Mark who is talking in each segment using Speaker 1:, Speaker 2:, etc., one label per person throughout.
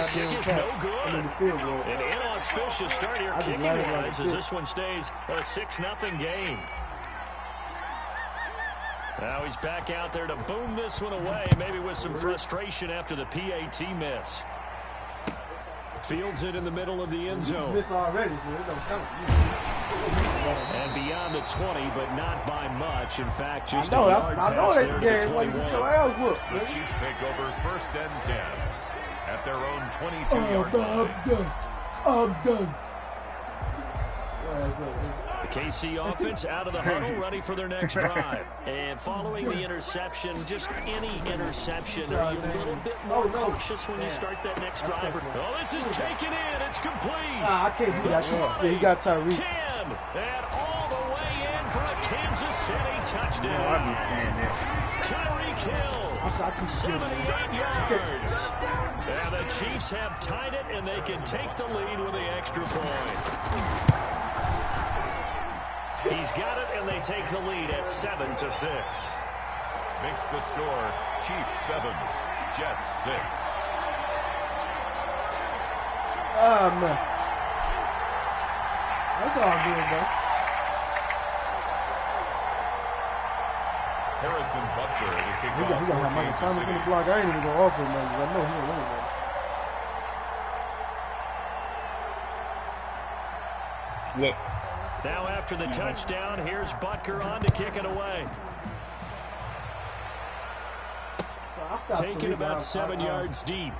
Speaker 1: this kick is no good. An inauspicious start here kicking-wise as this one stays a 6-0 game. Now he's back out there to boom this one away, maybe with some frustration after the PAT miss. Fields it in the middle of the end zone. And beyond the 20, but not by much. In fact, just a yard pass there to the 21.
Speaker 2: The Chiefs take over 1st and 10 at their own 22-yard line.
Speaker 3: I'm done.
Speaker 1: The KC offense out of the huddle, ready for their next drive. And following the interception, just any interception, are you a little bit more cautious when you start that next drive? Oh, this is taken in. It's complete.
Speaker 3: I can't do that. Yeah, you got Tyreek.
Speaker 1: 10, and all the way in for a Kansas City touchdown. Tyreek Hill, 78 yards. And the Chiefs have tied it, and they can take the lead with the extra point. He's got it, and they take the lead at 7-6.
Speaker 2: Makes the score Chiefs 7, Jets 6.
Speaker 3: Man. That's all good, bro.
Speaker 2: Harrison Butker to kick
Speaker 3: He
Speaker 2: off.
Speaker 3: gonna have Michael Thomas in the block. I ain't even gonna offer him, man. I know he don't win, man.
Speaker 4: Look.
Speaker 1: Now after the touchdown, here's Butker on to kick it away. Taken about 7 yards deep.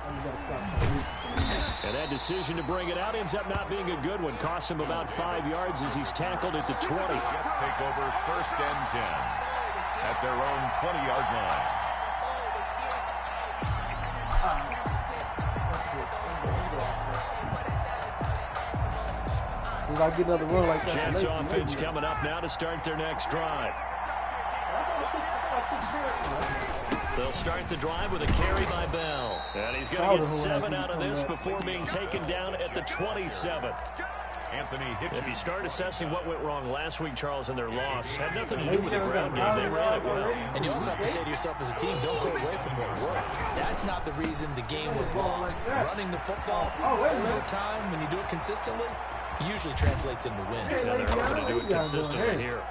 Speaker 1: And that decision to bring it out ends up not being a good one. Costs him about 5 yards as he's tackled at the 20.
Speaker 2: Jets take over 1st and 10 at their own 20-yard line.
Speaker 3: I get another run like that.
Speaker 1: Jets offense coming up now to start their next drive. They'll start the drive with a carry by Bell. And he's going to get 7 out of this before being taken down at the 27. If you start assessing what went wrong last week, Charles, in their loss, had nothing to do with the ground game. They ran it well.
Speaker 5: And you also have to say to yourself as a team, don't go away from what worked. That's not the reason the game was lost. Running the football over time, when you do it consistently, usually translates into wins.
Speaker 1: Yeah, they're hoping to do it consistently here.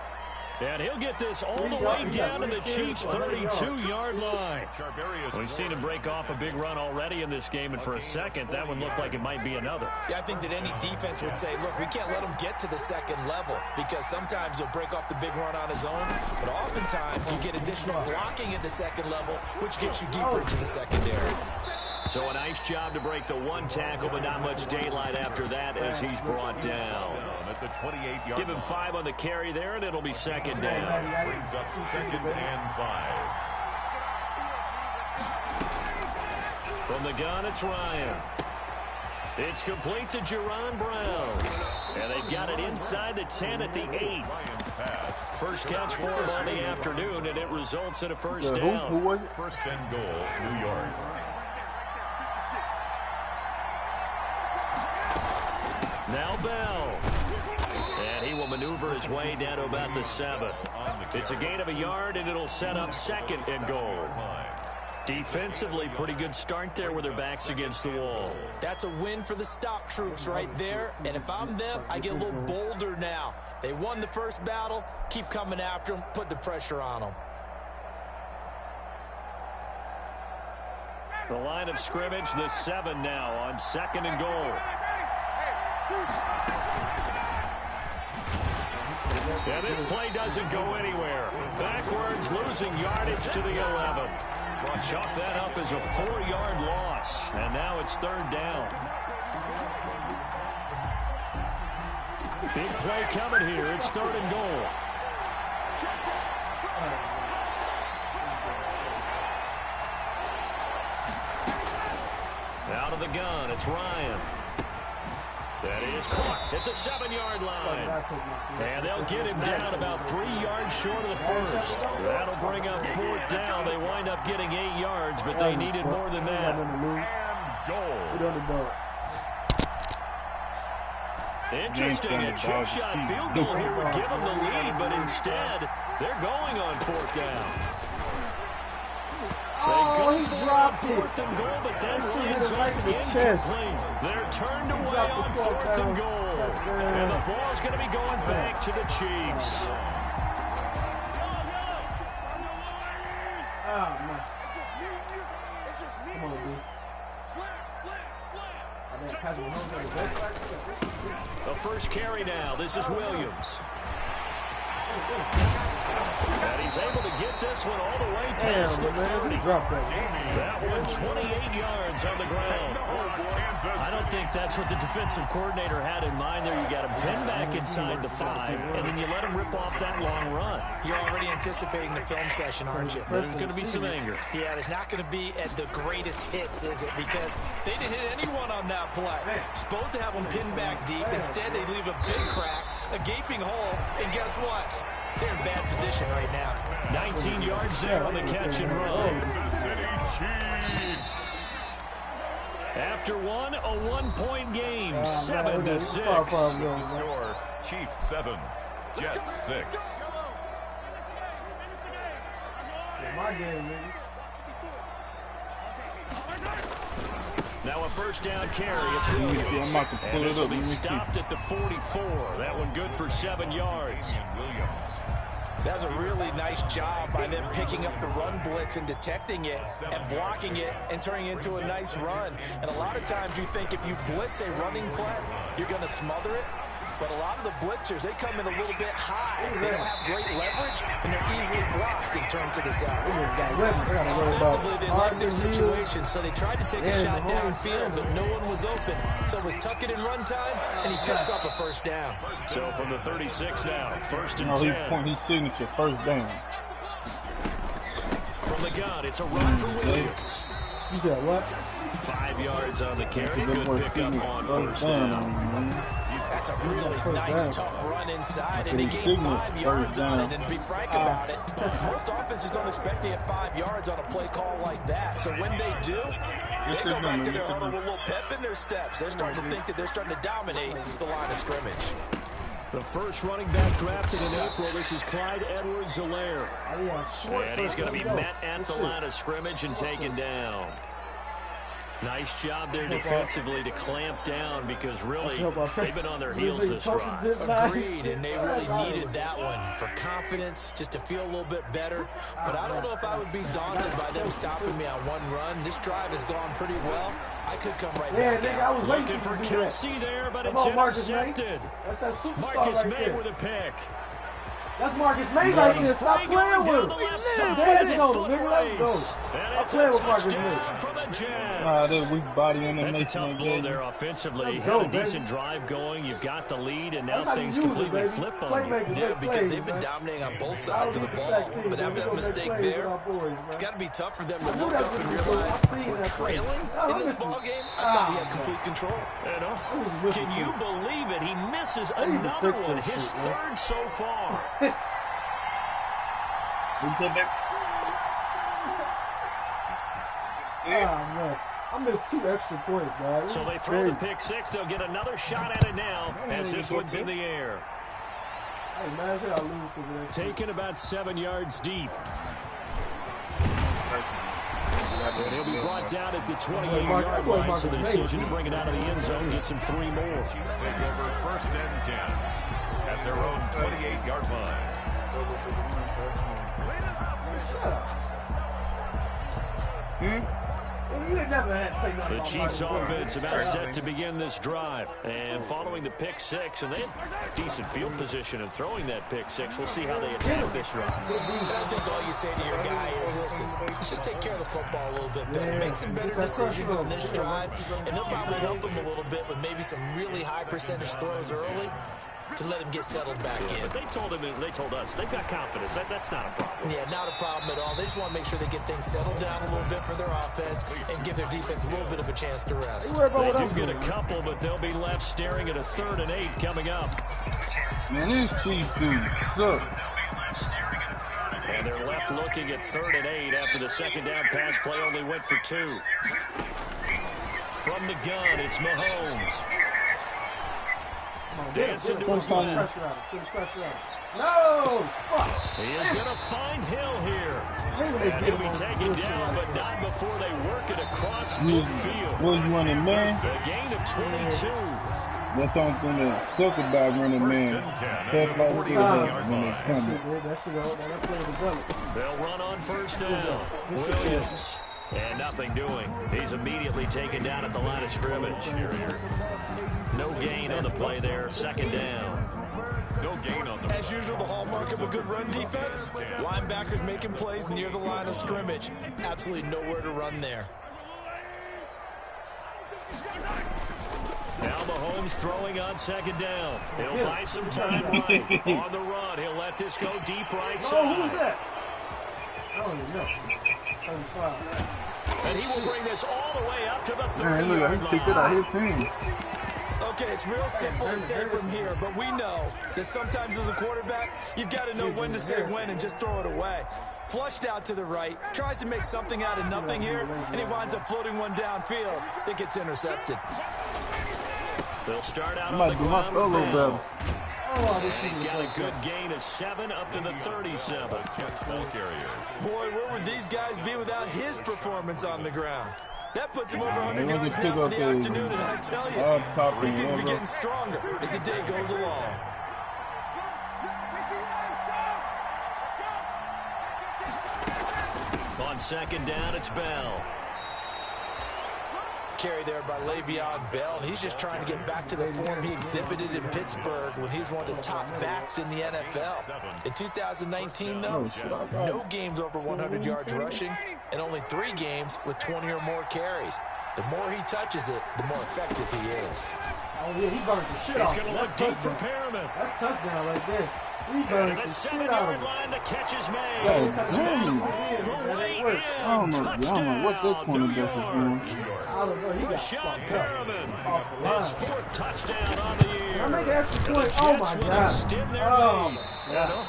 Speaker 1: And he'll get this all the way down to the Chiefs' 32-yard line. We've seen him break off a big run already in this game, and for a second, that one looked like it might be another.
Speaker 5: Yeah, I think that any defense would say, look, we can't let him get to the second level, because sometimes he'll break off the big run on his own, but oftentimes you get additional blocking at the second level, which gets you deeper into the secondary.
Speaker 1: So a nice job to break the one tackle, but not much daylight after that as he's brought down.
Speaker 2: At the 28-yard
Speaker 1: Give him 5 on the carry there, and it'll be second down.
Speaker 2: Brings up 2nd and 5.
Speaker 1: From the gun, it's Ryan. It's complete to Jerron Brown. And they've got it inside the 10 at the 8. First catch for him on the afternoon, and it results in a first down.
Speaker 3: Who was it?
Speaker 2: 1st and goal, New York.
Speaker 1: Now Bell. And he will maneuver his way down to about the 7. It's a gain of a yard, and it'll set up 2nd and goal. Defensively, pretty good start there with their backs against the wall.
Speaker 5: That's a win for the stop troops right there. And if I'm them, I get a little bolder now. They won the first battle. Keep coming after them. Put the pressure on them.
Speaker 1: The line of scrimmage, the 7 now on 2nd and goal. Yeah, this play doesn't go anywhere. Backwards, losing yardage to the 11. Chalk that up as a 4-yard loss. And now it's 3rd down. Big play coming here. It's 3rd and goal. Out of the gun, it's Ryan. That is caught at the 7-yard line. And they'll get him down about 3 yards short of the first. That'll bring up 4th down. They wind up getting 8 yards, but they needed more than that.
Speaker 2: And goal.
Speaker 1: Interesting, a chip shot field goal here would give them the lead, but instead, they're going on 4th down.
Speaker 3: Oh, he dropped it.
Speaker 1: 4th and goal, but then
Speaker 3: He
Speaker 1: lands
Speaker 3: hit it right in the chest.
Speaker 1: incomplete. They're turned away on 4th and goal. And the ball's going to be going back to the Chiefs.
Speaker 3: Oh, man. Come on, dude.
Speaker 1: The first carry now. This is Williams. And he's able to get this one all the way past the 30. That one 28 yards on the ground. I don't think that's what the defensive coordinator had in mind there. You got him pinned back inside the 5, and then you let him rip off that long run.
Speaker 5: You're already anticipating the film session, aren't you?
Speaker 1: There's going to be some anger.
Speaker 5: Yeah, there's not going to be at the greatest hits, is it? Because they didn't hit anyone on that play. Supposed to have them pinned back deep. Instead, they leave a big crack, a gaping hole, and guess what? They're in bad position right now.
Speaker 1: 19 yards there on the catch and run.
Speaker 2: Kansas City Chiefs.
Speaker 1: After one, a 1-point game, 7-6.
Speaker 2: Score, Chiefs 7, Jets 6.
Speaker 3: My game, nigga.
Speaker 1: Now a first down carry. It's Williams. And this will be stopped at the 44. That one good for 7 yards.
Speaker 5: That was a really nice job by them picking up the run blitz and detecting it and blocking it and turning it into a nice run. And a lot of times you think if you blitz a running play, you're going to smother it. But a lot of the blitzers, they come in a little bit high. They don't have great leverage, and they're easily blocked and turned to the side. Offensively, they like their situation, so they tried to take a shot downfield, but no one was open. So it was tuck it in run time, and he picks up a first down.
Speaker 1: So from the 36 now, 1st and 10.
Speaker 4: His signature first down.
Speaker 1: From the gun, it's a run for Williams.
Speaker 3: You said what?
Speaker 1: 5 yards on the carry. Good pickup on first down.
Speaker 5: That's a really nice, tough run inside, and he gained 5 yards on it. And to be frank about it, most offenses don't expect to get 5 yards on a play call like that. So when they do, they go back to their huddle with a little pep in their steps. They're starting to think that they're starting to dominate the line of scrimmage.
Speaker 1: The first running back drafted in April. This is Clyde Edwards-Helaire. And he's going to be met at the line of scrimmage and taken down. Nice job there defensively to clamp down because really they've been on their heels this drive.
Speaker 5: Agreed, and they really needed that one for confidence, just to feel a little bit better. But I don't know if I would be daunted by them stopping me on one run. This drive has gone pretty well. I could come right back out.
Speaker 1: Looking for Kelsey there, but it's intercepted. Marcus May with a pick.
Speaker 3: That's Marcus May right there. Stop playing with him. Let's go, nigga. Let's go. I'm playing with Marcus May.
Speaker 4: That weak body in the
Speaker 1: That's a tough blow there offensively. Had a decent drive going. You've got the lead, and now things completely flip on you.
Speaker 5: Yeah, because they've been dominating on both sides of the ball. But after that mistake there, it's got to be tough for them to look up and realize we're trailing in this ball game. I thought we had complete control.
Speaker 1: Can you believe it? He misses another one, his 3rd so far.
Speaker 3: Man. I missed 2 extra points, guys.
Speaker 1: So they throw the pick 6. They'll get another shot at it now as this one's in the air.
Speaker 3: Hey, man, I lose
Speaker 1: taken about 7 yards deep. And he'll be brought down at the 28-yard line, so the decision to bring it out of the end zone gets him 3 more.
Speaker 2: Chiefs take over 1st and 10 at their own 28-yard line.
Speaker 1: The Chiefs offense about set to begin this drive. And following the pick 6, and they had decent field position in throwing that pick 6. We'll see how they attack this drive.
Speaker 5: I think all you say to your guy is, listen, let's just take care of the football a little bit better. Make some better decisions on this drive, and they'll probably help him a little bit with maybe some really high percentage throws early to let him get settled back in.
Speaker 1: But they told us they've got confidence. That's not a problem.
Speaker 5: Yeah, not a problem at all. They just want to make sure they get things settled down a little bit for their offense and give their defense a little bit of a chance to rest.
Speaker 1: They do get a couple, but they'll be left staring at a 3rd and 8 coming up.
Speaker 4: Man, these Chiefs dudes suck.
Speaker 1: And they're left looking at 3rd and 8 after the 2nd down pass play only went for 2. From the gun, it's Mahomes. Dancing to his left.
Speaker 3: No! Fuck!
Speaker 1: He is going to find Hill here. And he'll be taken down, but not before they work it across midfield.
Speaker 4: What you running, man?
Speaker 1: A gain of 22.
Speaker 4: That's the only thing that sucks about running, man. Stuff like that when they come.
Speaker 1: They'll run on first down. Williams. And nothing doing. He's immediately taken down at the line of scrimmage. No gain on the play there. Second down.
Speaker 2: No gain on the.
Speaker 5: As usual, the hallmark of a good run defense. Linebackers making plays near the line of scrimmage. Absolutely nowhere to run there.
Speaker 1: Now Mahomes throwing on second down. He'll buy some time right. On the run, he'll let this go deep right side.
Speaker 3: Oh, who's that? I don't even know.
Speaker 1: And he will bring this all the way up to the
Speaker 4: He
Speaker 1: 30-yard
Speaker 4: kicked it out
Speaker 1: line.
Speaker 4: his team.
Speaker 5: Okay, it's real simple to say from here, but we know that sometimes as a quarterback, you've got to know when to say when and just throw it away. Flushed out to the right, tries to make something out of nothing here, and he winds up floating one downfield that gets intercepted.
Speaker 1: They'll start out on the ground with
Speaker 4: little
Speaker 1: Bell.
Speaker 4: better.
Speaker 1: And he's got a good gain of 7 up to the 37.
Speaker 5: Boy, where would these guys be without his performance on the ground? That puts him over 100 yards now for the afternoon, and I tell you, he seems to be getting stronger as the day goes along.
Speaker 1: On second down, it's Bell.
Speaker 5: Carry there by Le'Veon Bell, and he's just trying to get back to the form he exhibited in Pittsburgh when he's one of the top backs in the NFL. In 2019, though, no games over 100 yards rushing, and only 3 games with 20 or more carries. The more he touches it, the more effective he is.
Speaker 3: Oh, yeah, he burned the shit off.
Speaker 1: He's going to look deep for Perriman.
Speaker 3: That's touchdown right there. He
Speaker 1: And
Speaker 3: burned
Speaker 1: the
Speaker 3: the shit out of
Speaker 1: 7-yard
Speaker 3: him.
Speaker 1: line, the catch is made.
Speaker 4: Oh,
Speaker 1: The
Speaker 4: damn.
Speaker 1: way in,
Speaker 4: I don't know what this
Speaker 1: touchdown,
Speaker 4: cornerback
Speaker 1: New
Speaker 4: is
Speaker 1: York.
Speaker 4: doing.
Speaker 3: I don't know. He got
Speaker 1: Rashad
Speaker 3: fucked up.
Speaker 1: Perriman,
Speaker 3: Off the
Speaker 1: his
Speaker 3: line.
Speaker 1: 4th touchdown on the year.
Speaker 3: I make an extra
Speaker 1: And the
Speaker 3: point. Oh,
Speaker 1: Jets
Speaker 3: my
Speaker 1: will
Speaker 3: God.
Speaker 1: extend their
Speaker 3: Oh,
Speaker 1: lead.
Speaker 3: my God.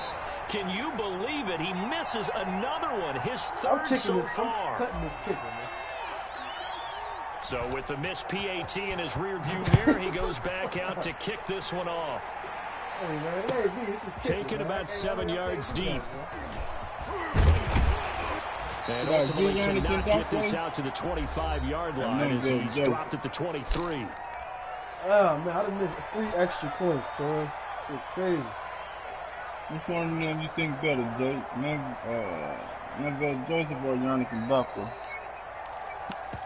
Speaker 1: Can you believe it? He misses another one, his
Speaker 3: I'm
Speaker 1: 3rd
Speaker 3: kicking
Speaker 1: so
Speaker 3: this. I'm
Speaker 1: far.
Speaker 3: cutting this kicker, man.
Speaker 1: So with the missed PAT in his rearview mirror, he goes back out to kick this one off.
Speaker 3: Hey, man, hey, this is
Speaker 1: Taken
Speaker 3: kicking,
Speaker 1: about
Speaker 3: man.
Speaker 1: 7 yards deep. And
Speaker 4: Yeah,
Speaker 1: ultimately
Speaker 4: Julian
Speaker 1: cannot
Speaker 4: can
Speaker 1: get this
Speaker 4: play.
Speaker 1: out to the 25-yard line as he's dropped at the 23.
Speaker 3: Oh, man, I done missed 3 extra points, boy. It's crazy.
Speaker 4: Which one of them you think better, Jay? Linville Joseph or Yannick Ngakwe?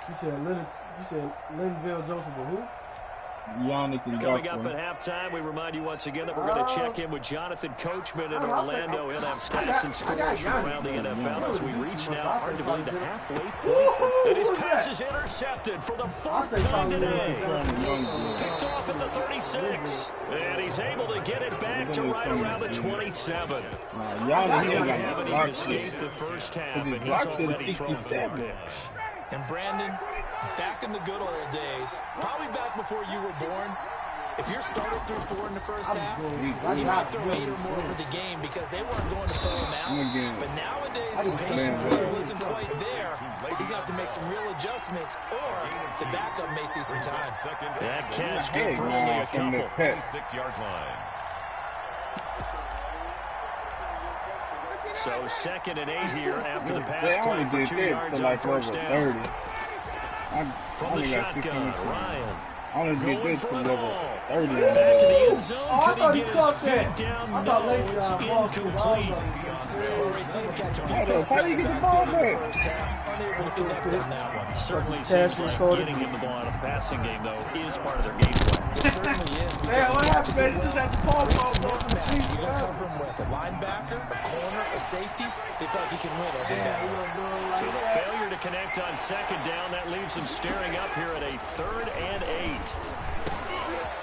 Speaker 3: You said Linville Joseph or who?
Speaker 4: Yannick
Speaker 1: Coming up
Speaker 4: Ngakwe.
Speaker 1: at halftime, we remind you once again that we're going to check in with Jonathan Coachman in Orlando. He'll have stats and scores from around the NFL as we reach now arguably the halfway point. And his pass is intercepted for the 4th time today. Picked off at the 36. And he's able to get it back to right around the 27.
Speaker 4: Yannick, he
Speaker 1: They
Speaker 4: ain't
Speaker 1: haven't
Speaker 4: got
Speaker 1: even escaped the first half, and he's
Speaker 4: blocked at
Speaker 1: already thrown 4
Speaker 4: 67.
Speaker 1: picks.
Speaker 5: And Brandon, back in the good old days, probably back before you were born, if you're started through 4 in the first half, he might throw 8 or more for the game because they weren't going to pull him out. But nowadays, the patience level isn't quite there. He's going to have to make some real adjustments, or the backup may see some time.
Speaker 1: That catch good for only a couple.
Speaker 2: 6-yard line.
Speaker 1: So 2nd and 8 here after the
Speaker 4: They
Speaker 1: pass play
Speaker 4: only
Speaker 1: for
Speaker 4: did
Speaker 1: 2
Speaker 4: that
Speaker 1: yards
Speaker 4: to
Speaker 1: on
Speaker 4: like over
Speaker 1: first
Speaker 4: 30.
Speaker 1: down.
Speaker 4: I
Speaker 1: From the
Speaker 4: only got 16
Speaker 1: shotgun,
Speaker 4: points.
Speaker 1: Ryan.
Speaker 4: I only did
Speaker 1: Going
Speaker 4: this
Speaker 1: for
Speaker 4: to
Speaker 1: it
Speaker 4: level
Speaker 1: all.
Speaker 4: 30.
Speaker 1: Back in the end zone.
Speaker 3: Oh, I
Speaker 1: Could
Speaker 3: thought
Speaker 1: he
Speaker 3: he
Speaker 1: get his
Speaker 3: caught
Speaker 1: feet
Speaker 3: that.
Speaker 1: down?
Speaker 3: I thought
Speaker 1: No,
Speaker 3: Le'Veon
Speaker 1: it's
Speaker 3: lost it.
Speaker 1: incomplete.
Speaker 5: Already seen him catch a few
Speaker 4: How
Speaker 5: passes
Speaker 4: do
Speaker 5: out
Speaker 4: you
Speaker 5: of the
Speaker 4: get the
Speaker 5: backfield
Speaker 4: ball
Speaker 5: in the
Speaker 4: back?
Speaker 5: first half. Unable to connect on that one.
Speaker 1: Certainly
Speaker 3: Pass
Speaker 1: seems like
Speaker 3: recorded.
Speaker 1: getting him the ball out of the passing game, though, is part of their game plan.
Speaker 5: It certainly is because
Speaker 3: Hey,
Speaker 5: he
Speaker 3: what
Speaker 5: catches
Speaker 3: happened,
Speaker 5: it
Speaker 3: man? You just
Speaker 5: well.
Speaker 3: had to pause
Speaker 5: Creates a
Speaker 3: on the
Speaker 5: mismatch.
Speaker 3: receiver.
Speaker 5: You're going to cover him with a linebacker, a corner, a safety. They feel like he can win every battle.
Speaker 1: So the failure to connect on 2nd down, that leaves him staring up here at a 3rd and 8.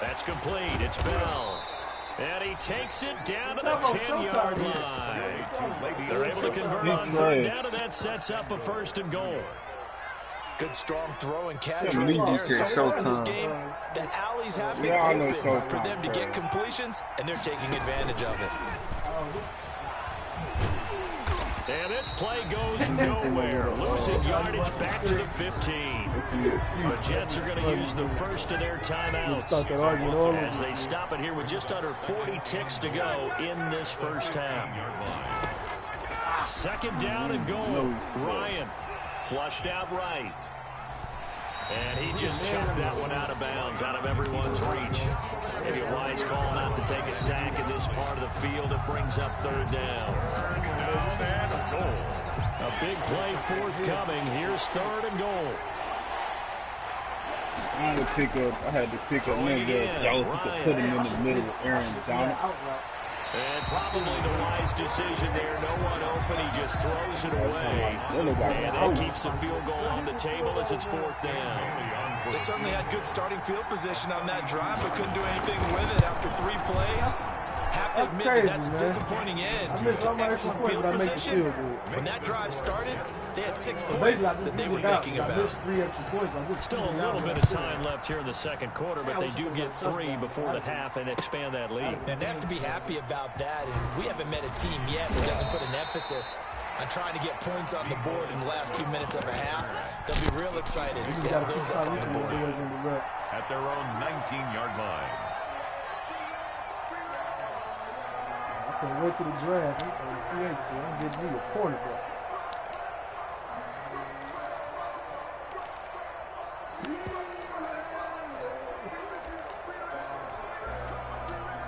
Speaker 1: That's complete. It's Bell. And he takes it down to the 10-yard line. They're able to convert on 3rd down, and that sets up a 1st and goal.
Speaker 5: Good strong throw and catch
Speaker 4: Yeah,
Speaker 5: right
Speaker 4: you
Speaker 5: there.
Speaker 4: said
Speaker 5: So far in this
Speaker 4: Showtime.
Speaker 5: game, the alleys have been
Speaker 4: Yeah, I know
Speaker 5: open for
Speaker 4: Showtime,
Speaker 5: them to get completions, and they're taking advantage of it.
Speaker 1: And this Pass play goes nowhere. Losing yardage back to the 15. The Jets are going to use the first of their timeouts as they stop it here with just under 40 ticks to go in this first half. Second down and goal. Ryan flushed out right. And he just chucked that one out of bounds, out of everyone's reach. Maybe a wise call not to take a sack in this part of the field. It brings up third down.
Speaker 2: And a goal.
Speaker 1: A big play forthcoming. Here's third and goal.
Speaker 4: I had to pick up Lindsay Joseph to put him in the middle of Aaron Donald.
Speaker 1: And probably the wise decision there. No one open. He just throws it away. And that keeps the field goal on the table as it's fourth down.
Speaker 5: They certainly had good starting field position on that drive, but couldn't do anything with it after 3 plays. Have to admit that that's a disappointing end to excellent field position. When that drive started, they had 6 points that they were thinking about.
Speaker 1: Still a little bit of time left here in the second quarter, but they do get 3 before the half and expand that lead.
Speaker 5: And they have to be happy about that. And we haven't met a team yet that doesn't put an emphasis on trying to get points on the board in the last 2 minutes of a half. They'll be real excited to have those up on the board.
Speaker 2: At their own 19-yard line.
Speaker 3: I can't wait for the draft. I'm getting me a quarterback.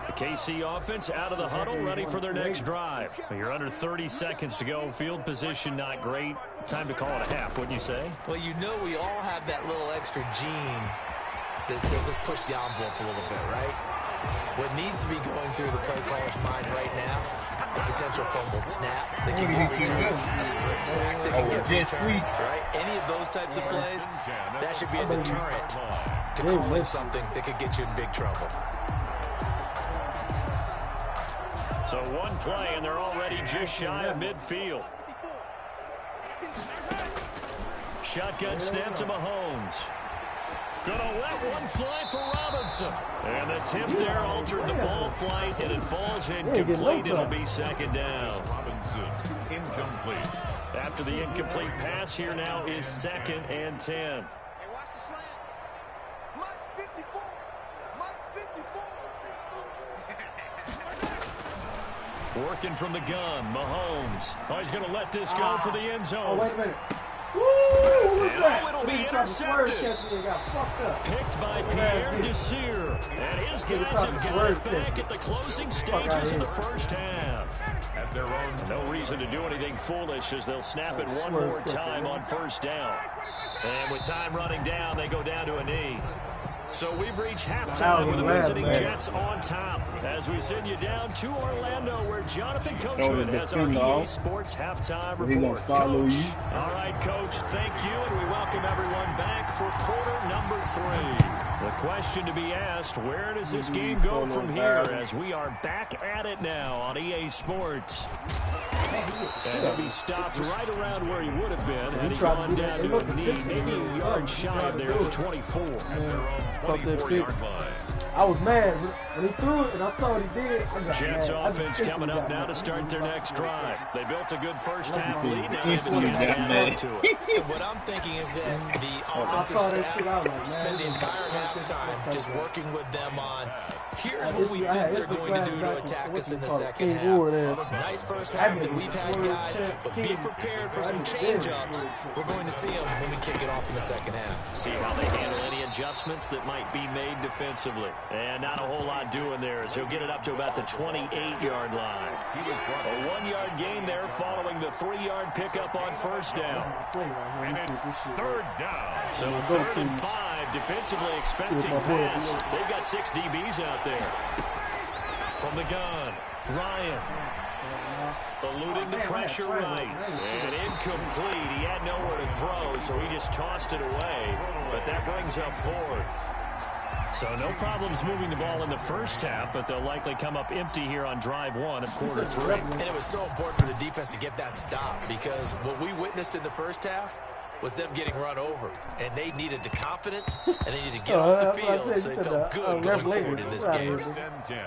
Speaker 1: The KC offense out of the huddle, ready for their next drive. You're under 30 seconds to go. Field position not great. Time to call it a half, wouldn't you say?
Speaker 5: Well, you know we all have that little extra gene that says let's push the envelope a little bit, right? What needs to be going through the play caller's mind right now, a potential fumbled snap that can get returned, a strip sack that can get returned, right? Any of those types of plays, that should be a deterrent to calling something that could get you in big trouble.
Speaker 1: So one play, and they're already just shy of midfield. Shotgun snap to Mahomes. Gonna let one fly for Robinson. And the tip there altered the ball flight, and it falls incomplete. It'll be second down.
Speaker 2: Robinson, incomplete.
Speaker 1: After the incomplete pass, here now is 2nd and 10. Working from the gun, Mahomes. Oh, he's going to let this go for the end zone.
Speaker 3: Oh, wait a minute. Woo! What's that?
Speaker 1: It'll be intercepted. Picked by Pierre Desir. And his guys have got it back at the closing stages of the first half.
Speaker 2: At their own.
Speaker 1: No reason to do anything foolish as they'll snap it one more time on first down. And with time running down, they go down to a knee. So we've reached halftime with the visiting Jets on top as we send you down to Orlando where Jonathan Coachman has our EA Sports halftime report. Coach. All right, Coach, thank you, and we welcome everyone back for quarter number 3. The question to be asked, where does this game go from here as we are back at it now on EA Sports? And he'll be stopped right around where he would have been had he gone down to a knee, maybe a yard shy of there at the 24.
Speaker 3: I was mad when he threw it, and I saw what he did.
Speaker 1: Jets offense coming up now to start their next drive. They built a good first half lead. Now they have a chance to add on to it.
Speaker 5: And what I'm thinking is that the offensive staff spend the entire halftime just working with them on here's what we think they're going to do to attack us in the second half. Nice first half that we've had, guys, but be prepared for some change-ups. We're going to see them when we kick it off in the second half.
Speaker 1: See how they handle any adjustments that might be made defensively. And not a whole lot doing there as he'll get it up to about the 28-yard line. A 1-yard gain there following the 3-yard pickup on first down.
Speaker 2: And it's third down.
Speaker 1: So 3rd and 5, defensively expecting pass. They've got 6 DBs out there. From the gun, Ryan. Eluding the pressure right. And incomplete. He had nowhere to throw, so he just tossed it away. But that brings up 4th. So no problems moving the ball in the first half, but they'll likely come up empty here on drive 1 of quarter 3.
Speaker 5: And it was so important for the defense to get that stop because what we witnessed in the first half was them getting run over. And they needed the confidence, and they needed to get off the field so they felt good going forward in this game.
Speaker 2: 1st and 10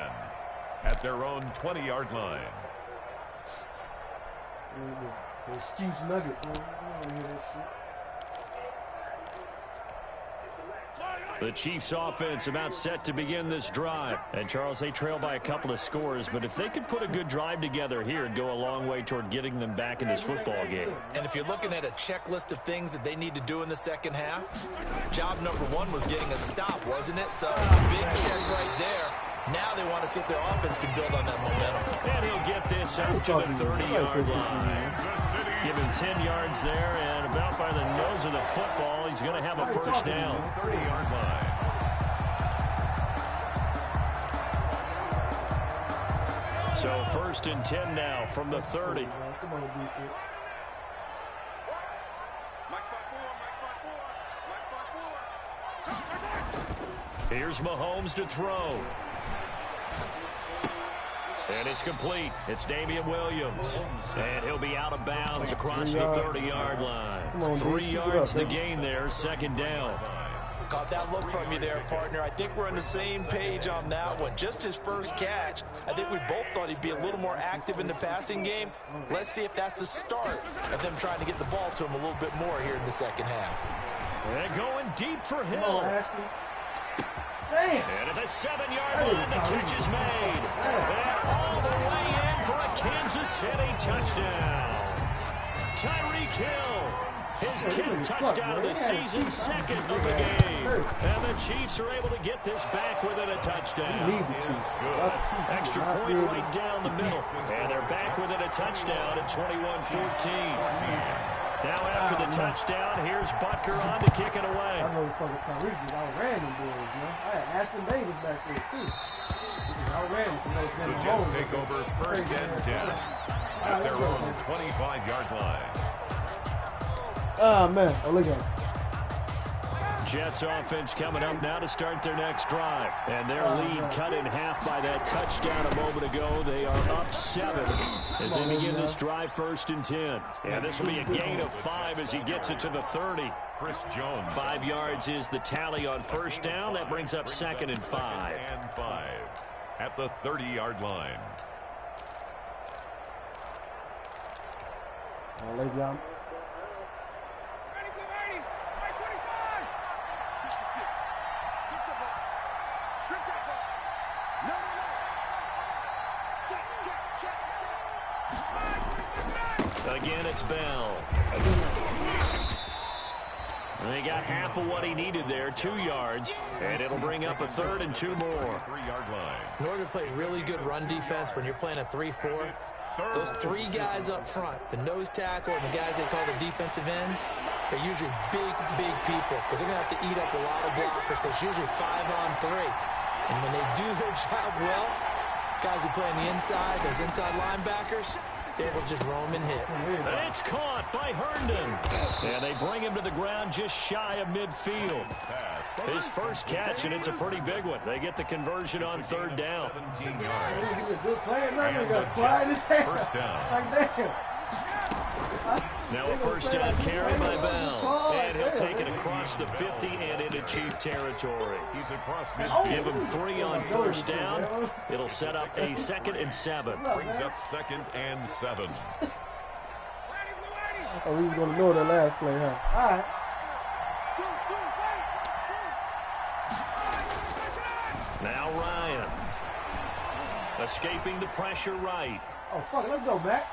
Speaker 2: at their own 20-yard line.
Speaker 3: Excuse nugget, bro. I don't wanna hear that shit.
Speaker 1: The Chiefs offense about set to begin this drive. And, Charles, they trail by a couple of scores, but if they could put a good drive together here, it'd go a long way toward getting them back in this football game.
Speaker 5: And if you're looking at a checklist of things that they need to do in the second half, job number one was getting a stop, wasn't it? So, big check right there. Now they want to see if their offense can build on that momentum.
Speaker 1: And he'll get this out to the 30-yard line. Give him 10 yards there, and about by the nose of the football, he's going to have a first down.
Speaker 2: 30-yard line.
Speaker 1: So 1st and 10 now from the 30.
Speaker 3: Come on, DC.
Speaker 1: Here's Mahomes to throw. And it's complete. It's Damian Williams. And he'll be out of bounds across the 30-yard line. 3 yards the gain there, 2nd down.
Speaker 5: Caught that look from you there, partner. I think we're on the same page on that one. Just his first catch. I think we both thought he'd be a little more active in the passing game. Let's see if that's the start of them trying to get the ball to him a little bit more here in the second half.
Speaker 1: And going deep for Hill.
Speaker 3: Damn.
Speaker 1: And at the 7-yard line, the catch is made. And all the way in for a Kansas City touchdown. Tyreek Hill, his 10th touchdown of the season, 2nd of the game. And the Chiefs are able to get this back within a touchdown. Extra point right down the middle. And they're back within a touchdown at 21-14. Now after the touchdown, here's Butker on to kick it away.
Speaker 3: I know the fucking Tyreek just outran them boys, man. I had Aston Davis back there, too. He just outran them.
Speaker 2: The Jets take over 1st and 10 at their own 25-yard line.
Speaker 3: Oh, man. Oh, look at it.
Speaker 1: Jets offense coming up now to start their next drive. And their lead cut in half by that touchdown a moment ago. They are up 7 as they begin this drive 1st and 10. And this will be a gain of 5 as he gets it to the 30.
Speaker 2: Chris Jones.
Speaker 1: 5 yards is the tally on 1st down. That brings up 2nd and 5.
Speaker 2: And 5 at the 30-yard line.
Speaker 3: I'll lay down.
Speaker 1: Again, it's Bell. And they got half of what he needed there, 2 yards, and it'll bring up a 3rd and 2 more.
Speaker 2: 3-yard line.
Speaker 5: In order to play really good run defense when you're playing a 3-4, those 3 guys up front, the nose tackle and the guys they call the defensive ends, they're usually big people because they're going to have to eat up a lot of blockers because it's usually 5-on-3. And when they do their job well, guys who play on the inside, those inside linebackers, they're able to just roam and hit.
Speaker 1: And it's caught by Herndon. And they bring him to the ground just shy of midfield. His first catch, and it's a pretty big one. They get the conversion on 3rd down.
Speaker 2: 17 yards.
Speaker 3: He's a good player. Now
Speaker 2: And
Speaker 3: he got quiet as hell.
Speaker 2: 1st down.
Speaker 3: Like, damn.
Speaker 1: Now a 1st down carry by Bell. And he'll take it across the 50 and into Chief territory.
Speaker 2: He's across midfield.
Speaker 1: Give him 3 on 1st down. It'll set up a 2nd and 7.
Speaker 2: Brings up 2nd and 7.
Speaker 3: Oh, he was going to know the last play, huh? All right.
Speaker 1: Now Ryan. Escaping the pressure right.
Speaker 3: Oh, fuck it. Let's go, Mac.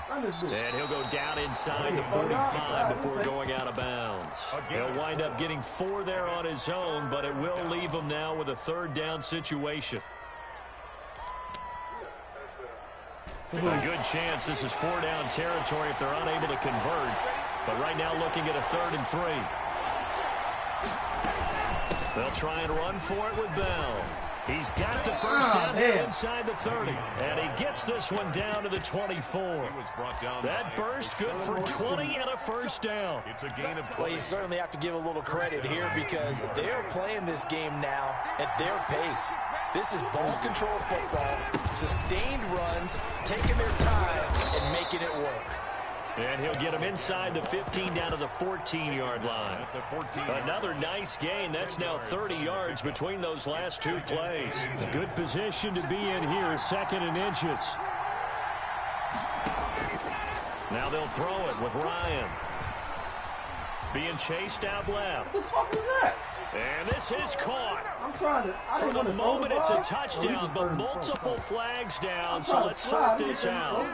Speaker 3: Run this bitch.
Speaker 1: And he'll go down inside the 45 before going out of bounds. He'll wind up getting 4 there on his own, but it will leave him now with a 3rd down situation. A good chance this is 4-down territory if they're unable to convert. But right now looking at a 3rd and 3. They'll try and run for it with Bell. He's got the first down here inside the 30. And he gets this one down to the 24. That burst good for 20 and a first down.
Speaker 2: It's a gain of 20.
Speaker 5: Well, you certainly have to give a little credit here because they're playing this game now at their pace. This is ball control football, sustained runs, taking their time and making it work.
Speaker 1: And he'll get him inside the 15 down to the 14-yard line. Another nice gain. That's now 30 yards between those last 2 plays. A good position to be in here, 2nd and inches. Now they'll throw it with Ryan. Being chased out left.
Speaker 3: What the fuck is that?
Speaker 1: And this is caught.
Speaker 3: I'm trying to.
Speaker 1: For the moment, it's a touchdown, but multiple flags down, so let's sort this out.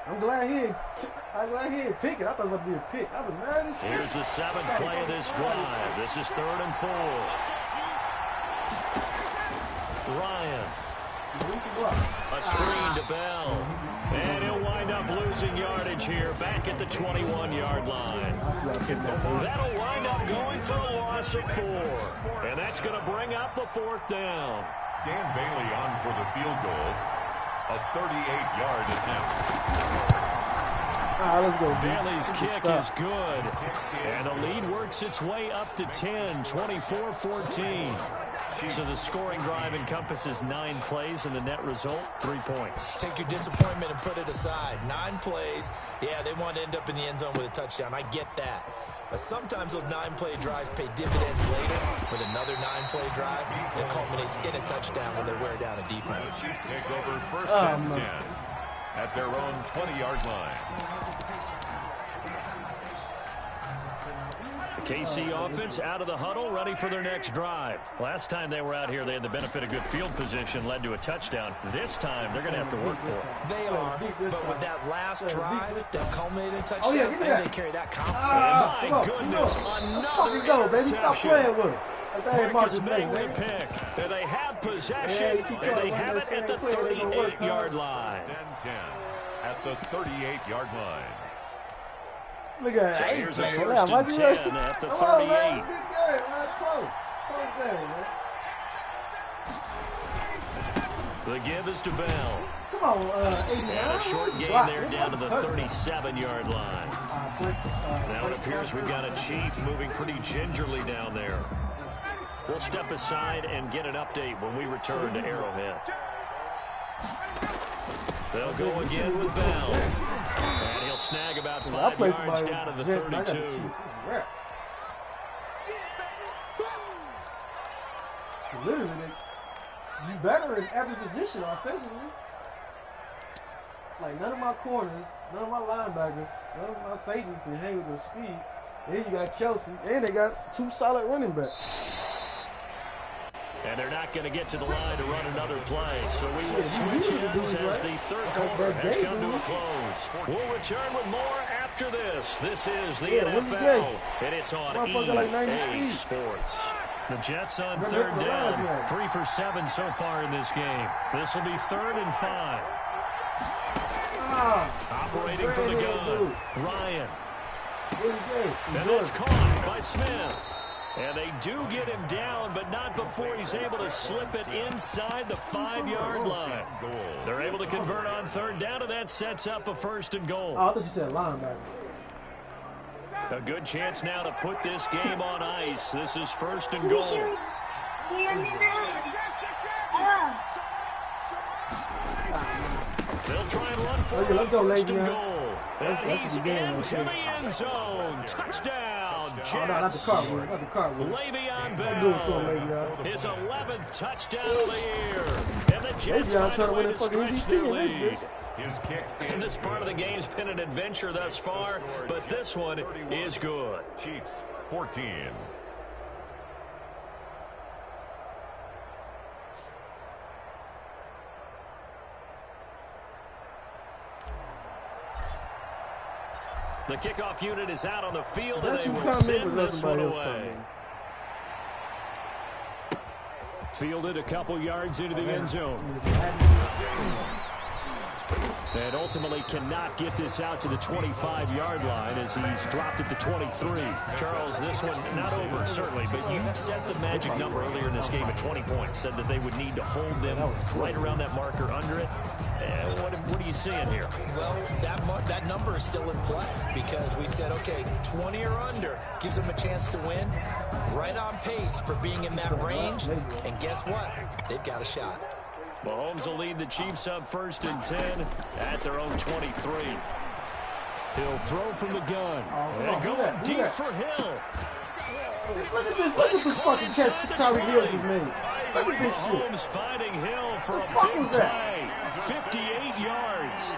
Speaker 3: I'm glad he didn't pick it. I thought it was going to be a pick. I was mad as shit.
Speaker 1: Here's the 7th play of this drive. This is 3rd and 4. Ryan. A screen to Bell. And he'll wind up losing yardage here back at the 21-yard line. That'll wind up going for a loss of 4. And that's going to bring up a 4th down.
Speaker 2: Dan Bailey on for the field goal. A 38-yard attempt.
Speaker 3: Let's go.
Speaker 1: Bailey's kick is good. And the lead works its way up to 10, 24-14. So the scoring drive encompasses 9 plays, and the net result, 3 points.
Speaker 5: Take your disappointment and put it aside. 9 plays. Yeah, they want to end up in the end zone with a touchdown. I get that. But sometimes those 9-play drives pay dividends later with another 9-play drive that culminates in a touchdown when they wear down a defense.
Speaker 2: Take over 1st and 10 at their own 20-yard line.
Speaker 1: The KC offense out of the huddle, ready for their next drive. Last time they were out here, they had the benefit of good field position, led to a touchdown. This time, they're going to have to work for it.
Speaker 5: They are, but with that last drive that culminated in a touchdown, I think they carry that confidence.
Speaker 1: My goodness, another interception. Marcus May with a pick. They have possession, and they have it at the 38-yard line.
Speaker 2: 10 at the 38-yard line.
Speaker 3: Look at
Speaker 1: so
Speaker 3: that.
Speaker 1: Here's a 1st and 10 at the 38. The give is to Bell.
Speaker 3: Come on,
Speaker 1: and a short gain there down to the 37-yard line. Now it appears we've got a Chief moving pretty gingerly down there. We'll step aside and get an update when we return to Arrowhead. They'll go again with Bell. And he'll snag about 5 yards down to the 32.
Speaker 3: Literally, you better in every position offensively. Like, none of my corners, none of my linebackers, none of my safeties can hang with their speed. Then you got Kelsey, and they got 2 solid running backs.
Speaker 1: And they're not going to get to the line to run another play. So we will switch ends as the 3rd quarter has come to a close. We'll return with more after this. This is the NFL, and it's on EA Sports. The Jets on 3rd down. 3 for 7 so far in this game. This will be 3rd and 5. Operating from the gun, Ryan. And that's caught by Smith. And they do get him down, but not before he's able to slip it inside the 5-yard line. They're able to convert on 3rd down, and that sets up a 1st and goal.
Speaker 3: Oh, I thought you said linebacker.
Speaker 1: A good chance now to put this game on ice. This is 1st and goal. They'll try and run for it. 1st and goal. And he's into the end zone. Touchdown, Jets.
Speaker 3: Oh, no, not the cartwheel.
Speaker 1: Le'Veon Bell. His 11th touchdown of the year. And the Jets find a way to stretch their lead.
Speaker 2: His kick.
Speaker 1: And this part of the game's been an adventure thus far, but this one is good.
Speaker 2: Chiefs 14.
Speaker 1: The kickoff unit is out on the field, and they will send this one away. Fielded a couple yards into the end zone. And ultimately cannot get this out to the 25-yard line as he's dropped it to 23. Charles, this one not over, certainly, but you set the magic number earlier in this game at 20 points, said that they would need to hold them right around that marker under it. What are you seeing here?
Speaker 5: Well, that number is still in play because we said, okay, 20 or under gives them a chance to win. Right on pace for being in that range. And guess what? They've got a shot.
Speaker 1: Mahomes will lead the Chiefs up 1st and 10 at their own 23. He'll throw from the gun. And going deep for Hill.
Speaker 3: Look at this fucking catch Tyreek Hill just made. Look at this shit.
Speaker 1: Mahomes finding Hill for a big play. 58 yards.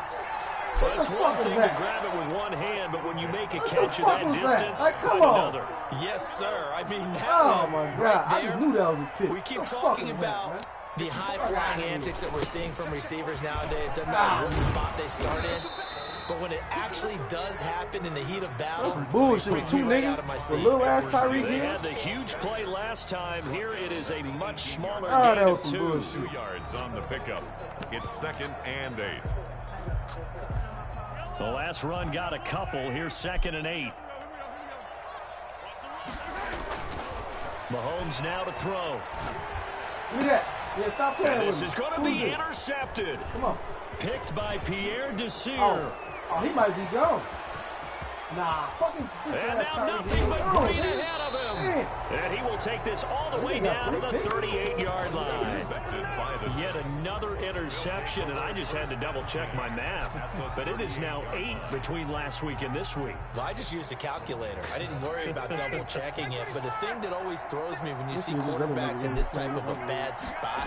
Speaker 1: But it's one thing to grab it with one hand, but when you make a catch at that distance, quite another.
Speaker 5: Yes, sir. I mean,
Speaker 3: oh my God,
Speaker 5: right there,
Speaker 3: I just knew that was a kick.
Speaker 5: we keep talking about the high-flying antics that we're seeing from receivers nowadays. Doesn't matter what spot they start in. But when it actually does happen in the heat of battle,
Speaker 3: that's bullshit with two niggas. The little ass Tyreek Hill.
Speaker 1: They had the huge play last time. Here it is a much smaller
Speaker 3: gain
Speaker 1: of 2.
Speaker 2: 2 yards on the pickup. It's 2nd and 8.
Speaker 1: The last run got a couple. Here's 2nd and 8. Mahomes now to throw.
Speaker 3: Look at that. Yeah, stop playing
Speaker 1: And
Speaker 3: with
Speaker 1: this
Speaker 3: me.
Speaker 1: is going to be intercepted.
Speaker 3: Come on.
Speaker 1: Picked by Pierre Desir.
Speaker 3: Oh, he might be gone. Nah, fucking.
Speaker 1: And now nothing but green ahead of him. And he will take this all the way down to the 38-yard line. Yet another interception, and I just had to double-check my math. But it is now 8 between last week and this week.
Speaker 5: Well, I just used a calculator. I didn't worry about double-checking it. But the thing that always throws me when you see quarterbacks in this type of a bad spot,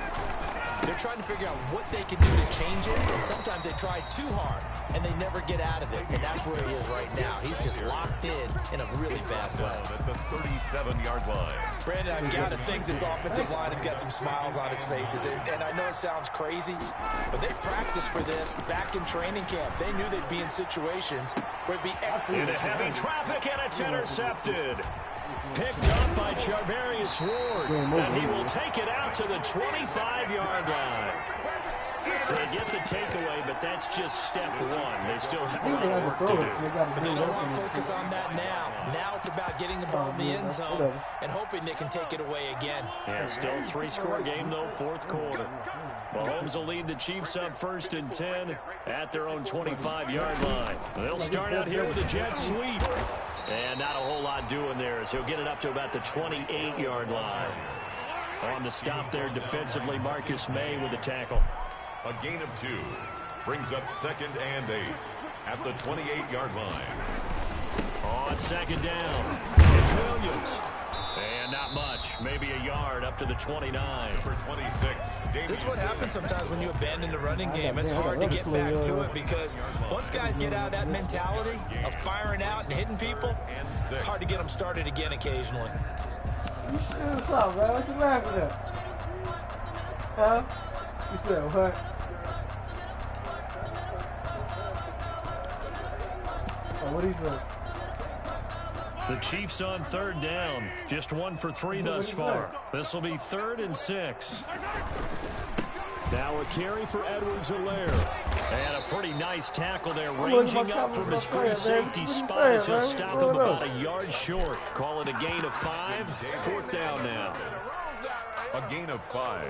Speaker 5: they're trying to figure out what they can do to change it. And sometimes they try too hard, and they never get out of it. And that's where he is right now. He's just locked in a really bad way.
Speaker 2: At the 37-yard line.
Speaker 5: Brandon, I've got to think this offensive line has got some smiles on its faces. And I know it sounds crazy, but they practiced for this back in training camp. They knew they'd be in situations where it'd be
Speaker 1: into heavy traffic, and it's intercepted. Picked up by Charvarius Ward, and he will take it out to the 25-yard line. They get the takeaway, but that's just step one. They still have a lot of work to do.
Speaker 5: But they don't want to focus on that now. Now it's about getting the ball in the end zone and hoping they can take it away again.
Speaker 1: Yeah, still 3-score game, though, 4th quarter. Mahomes will lead the Chiefs up 1st and 10 at their own 25-yard line. They'll start out here with a jet sweep. And not a whole lot doing there as he'll get it up to about the 28-yard line. On the stop there defensively, Marcus May with the tackle.
Speaker 2: A gain of 2 brings up 2nd and 8 at the 28-yard line.
Speaker 1: On 2nd down, it's Williams. And not much, maybe a yard up to the 29.
Speaker 2: Number 26.
Speaker 5: This is what happens sometimes when you abandon the running game. It's hard to get back to it because once guys get out of that mentality of firing out and hitting people, hard to get them started again occasionally.
Speaker 3: What's up, man? What you laughing at? Huh? You said what? Oh, what do you think?
Speaker 1: The Chiefs on 3rd down. Just 1 for 3 thus far. This will be 3rd and 6. Now a carry for Edwards-Helaire. And a pretty nice tackle there, ranging up from his free safety spot as he'll stop him about a yard short. Call it a gain of 5. 4th down now.
Speaker 2: A gain of 5.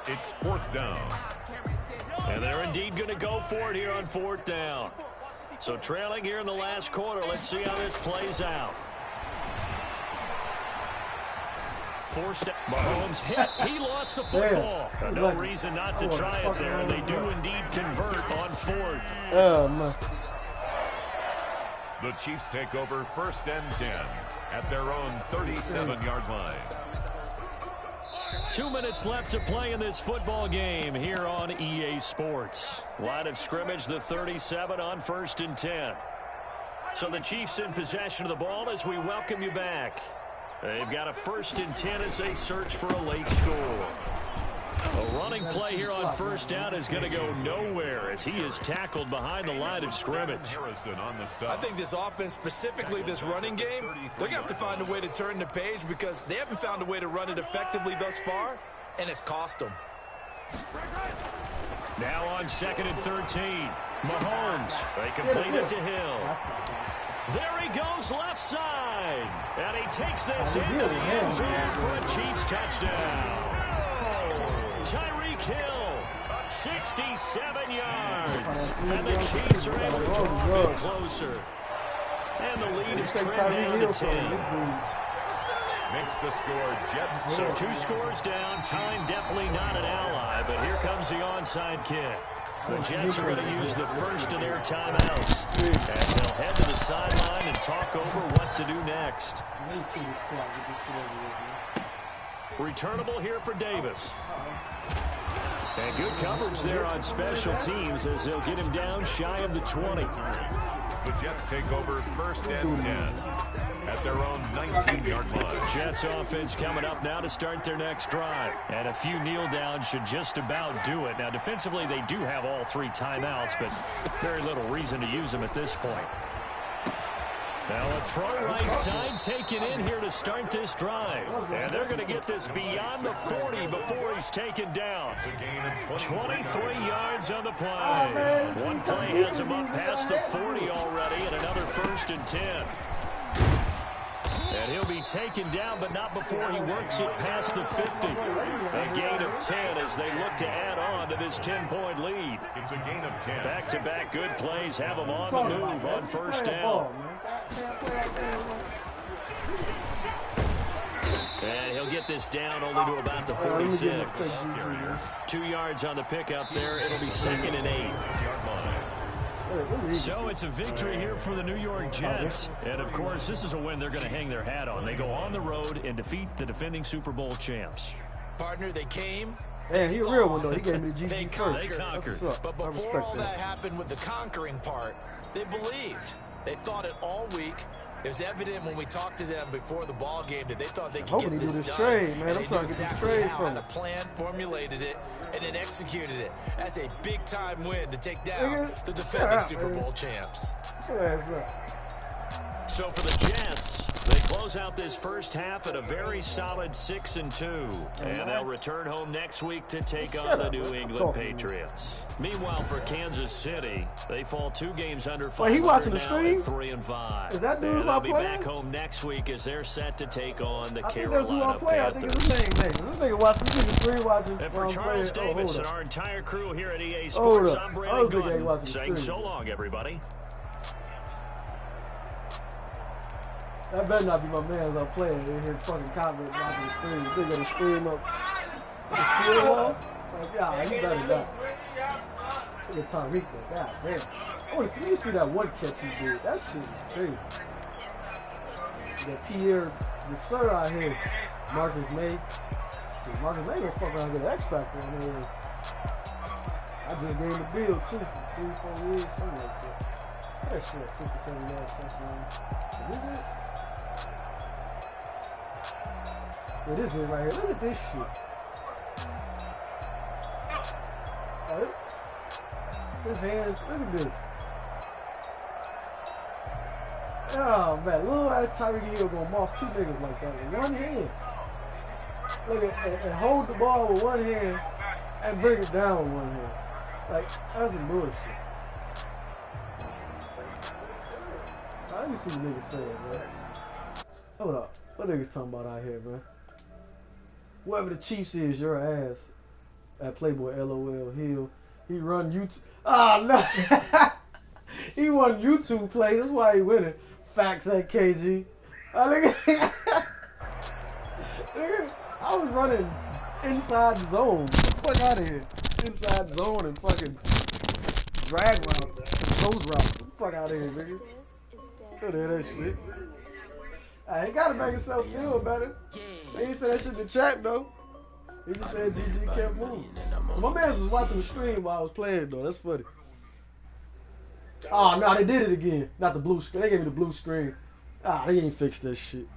Speaker 2: It's 4th down.
Speaker 1: And they're indeed going to go for it here on 4th down. So trailing here in the last quarter. Let's see how this plays out. Forced Mahomes hit. He lost the football. No reason not to try it there. And they do indeed convert on 4th.
Speaker 2: The Chiefs take over 1st and 10 at their own 37-yard line.
Speaker 1: 2 minutes left to play in this football game here on EA Sports. Line of scrimmage, the 37 on 1st and 10. So the Chiefs in possession of the ball as we welcome you back. They've got a 1st and 10 as they search for a late score. A running play here on 1st down is going to go nowhere as he is tackled behind the line of scrimmage.
Speaker 5: I think this offense, specifically this running game, they're going to have to find a way to turn the page because they haven't found a way to run it effectively thus far, and it's cost them.
Speaker 1: Now on 2nd and 13. Mahomes, they complete it to Hill. There he goes left side. And he takes this into the end zone for a Chiefs touchdown. Tyreek Hill, 67 yards. And the Chiefs are able to draw a bit closer. And the lead is trimmed down to 10.
Speaker 2: Makes the score Jets.
Speaker 1: So 2 scores down. Time definitely not an ally, but here comes the onside kick. The Jets are going to use the first of their timeouts as they'll head to the sideline and talk over what what to do next. Returnable here for Davis. And good coverage there on special teams as they'll get him down shy of the 20.
Speaker 2: The Jets take over 1st and 10 at their own 19-yard line.
Speaker 1: Jets offense coming up now to start their next drive. And a few kneel downs should just about do it. Now, defensively, they do have all 3 timeouts, but very little reason to use them at this point. Now a throw right side taken in here to start this drive. And they're going to get this beyond the 40 before he's taken down. 23 yards on the play. One play has him up past the 40 already, and another 1st and 10. And he'll be taken down, but not before he works it past the 50. A gain of 10 as they look to add on to this 10-point lead.
Speaker 2: It's a gain of 10.
Speaker 1: Back-to-back good plays have him on the move on 1st down. And he'll get this down only to about the 46. 2 yards on the pickup there. It'll be 2nd and 8. So it's a victory here for the New York Jets. And, of course, this is a win they're going to hang their hat on. They go on the road and defeat the defending Super Bowl champs.
Speaker 5: Partner, they came.
Speaker 3: Yeah, he's a real one, though. He gave me the GG
Speaker 5: They
Speaker 1: conquered.
Speaker 5: But before all that happened with the conquering part, they believed. They thought it all week. It was evident when we talked to them before the ball game that they thought they could get this done.
Speaker 3: Trade, man.
Speaker 5: And they knew
Speaker 3: I'm
Speaker 5: exactly how, had a plan, formulated it, and then executed it. That's a big-time win to take down the defending Super Bowl champs.
Speaker 1: So for the Jets, they close out this first half at a very solid 6-2. And they'll return home next week to take on the New England Patriots. Meanwhile, for Kansas City, they fall 2 games under 500 now at 3-5.
Speaker 3: Is that dude
Speaker 1: and they'll be
Speaker 3: playing?
Speaker 1: back home next week as they're set to take on the
Speaker 3: I
Speaker 1: Carolina Panthers.
Speaker 3: This nigga watching.
Speaker 1: And for Charles Davis and our entire crew here at EA Sports, I'm Brandon Gordon saying so long, everybody.
Speaker 3: That better not be my man as I'm playing in here fucking comments watching the stream. They got to stream up. The stream up? Like, yeah, you better not. Look at Tom Rico. God damn. Oh, you see that one catch he did. That shit is crazy. That Pierre, the sir out here, Marcus May. Shit, Marcus May gonna fuck around with an X Factor on there. I just gave him the bill too for 3-4 years, something like that. That shit, 67 yards touchdown. Is it? Yeah, this is right here. Look at this shit. Right? His hands, look at this. Oh man, little ass Tyreek Hill gonna moss 2 niggas like that with one hand. Look at and hold the ball with one hand and bring it down with one hand. Like, that's some bullshit. Let me see what niggas saying, man. Hold up. What niggas talking about out here, man? Whoever the Chiefs is, your ass. At Playboy LOL Hill. He run YouTube. Oh, no. He won YouTube play. That's why he winning. Facts at KG. Nigga, I was running inside the zone. Get the fuck out of here. Inside the zone and fucking drag route. Those routes. Get the fuck out of here, nigga. Look at that shit. I ain't gotta make himself feel better. He ain't say that shit in the chat though. He just said GG can't move. So my man was watching the stream while I was playing though. That's funny. Oh no, they did it again. Not the blue screen. They gave me the blue screen. Ah, they ain't fixed that shit.